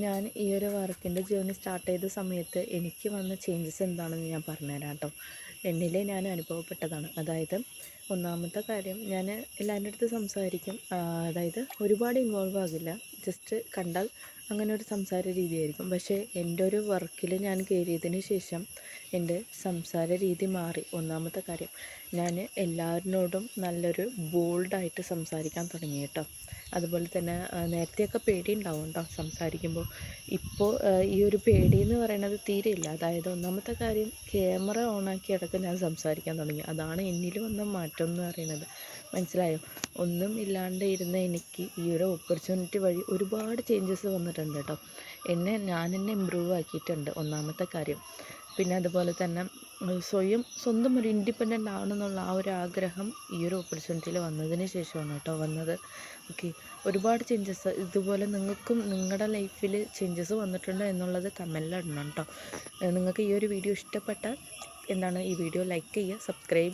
ഞാൻ ഈ ഒരു വർക്കിൻ്റെ ജേർണി സ്റ്റാർട്ട് ചെയ്ത സമയത്ത് എനിക്ക് വന്ന ചേഞ്ചസ് എന്താണെന്ന് ഞാൻ പറഞ്ഞുതരാം കേട്ടോ. എന്നിലെ ഞാൻ അനുഭവപ്പെട്ടതാണ്. അതായത് ഒന്നാമത്തെ കാര്യം, ഞാൻ എല്ലാവരുടെ അടുത്ത് സംസാരിക്കും. അതായത് ഒരുപാട് ഇൻവോൾവ് ആകില്ല, ജസ്റ്റ് കണ്ടാൽ അങ്ങനെ ഒരു സംസാര രീതിയായിരിക്കും. പക്ഷേ എൻ്റെ ഒരു വർക്കിൽ ഞാൻ കയറിയതിന് ശേഷം എൻ്റെ സംസാര രീതി മാറി. ഒന്നാമത്തെ കാര്യം, ഞാൻ എല്ലാവരിനോടും നല്ലൊരു ബോൾഡായിട്ട് സംസാരിക്കാൻ തുടങ്ങി കേട്ടോ. അതുപോലെ തന്നെ നേരത്തെയൊക്കെ പേടിയുണ്ടാവും കേട്ടോ സംസാരിക്കുമ്പോൾ. ഇപ്പോൾ ഈ ഒരു പേടി എന്ന് പറയുന്നത് തീരെയില്ല. അതായത് ഒന്നാമത്തെ കാര്യം, ക്യാമറ ഓണാക്കി അടക്കം ഞാൻ സംസാരിക്കാൻ തുടങ്ങി. അതാണ് എന്നിൽ വന്ന മാറ്റം എന്ന് പറയുന്നത്. മനസ്സിലായോ? ഒന്നും ഇല്ലാണ്ട് ഇരുന്ന എനിക്ക് ഈ ഒരു ഓപ്പർച്യൂണിറ്റി വഴി ഒരുപാട് ചേഞ്ചസ് വന്നിട്ടുണ്ട് കേട്ടോ. ഞാൻ എന്നെ ഇമ്പ്രൂവ് ആക്കിയിട്ടുണ്ട്, ഒന്നാമത്തെ കാര്യം. പിന്നെ അതുപോലെ തന്നെ സ്വന്തം ഒരു ഇൻഡിപെൻഡൻ്റ് ആവണമെന്നുള്ള ആ ഒരു ആഗ്രഹം ഈ ഒരു ഓപ്പർച്യൂണിറ്റിയിൽ വന്നതിന് ശേഷമാണ് കേട്ടോ വന്നത്. ഓക്കെ, ഒരുപാട് ചേഞ്ചസ് ഇതുപോലെ നിങ്ങൾക്കും നിങ്ങളുടെ ലൈഫിൽ ചേഞ്ചസ് വന്നിട്ടുണ്ടോ എന്നുള്ളത് കമൻറ്റിലിടണം കേട്ടോ. നിങ്ങൾക്ക് ഈ ഒരു വീഡിയോ ഇഷ്ടപ്പെട്ടാൽ ഈ വീഡിയോ ലൈക്ക് ചെയ്യുക, സബ്സ്ക്രൈബ് ചെയ്യുക.